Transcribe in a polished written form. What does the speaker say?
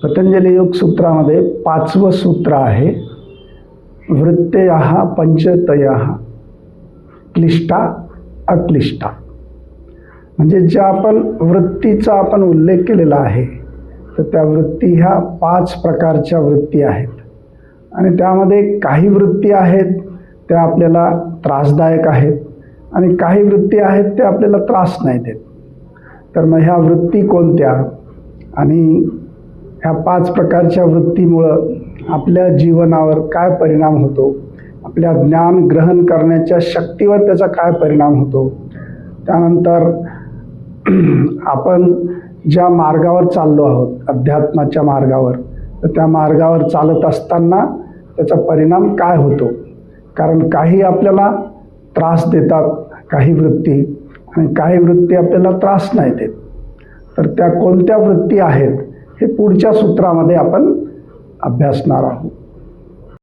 पतंजली योग सूत्रामध्ये 5वं सूत्र आहे, वृत्तयः पंचतयः क्लिष्टा अक्लिष्टा. म्हणजे ज्या आपण वृत्तीचा आपण उल्लेख केलेला आहे, तर त्या वृत्ती ह्या 5 प्रकारच्या वृत्ती आहेत. आणि त्यामध्ये काही वृत्ती आहेत त्या आपल्याला त्रासदायक आहेत आणि काही वृत्ती आहेत त्या आपल्याला त्रास नाही देत. तर मग ह्या वृत्ती कोणत्या आणि ह्या 5 प्रकारच्या वृत्तीमुळं आपल्या जीवनावर काय परिणाम होतो, आपल्या ज्ञान ग्रहण करण्याच्या शक्तीवर त्याचा काय परिणाम होतो, त्यानंतर आपण ज्या मार्गावर चाललो आहोत अध्यात्माच्या मार्गावर, तर त्या मार्गावर चालत असताना त्याचा परिणाम काय होतो. कारण काही आपल्याला त्रास देतात काही वृत्ती आणि काही वृत्ती आपल्याला त्रास नाही देत. तर त्या कोणत्या वृत्ती आहेत हे पुढच्या सूत्रामध्ये आपण अभ्यासणार आहोत.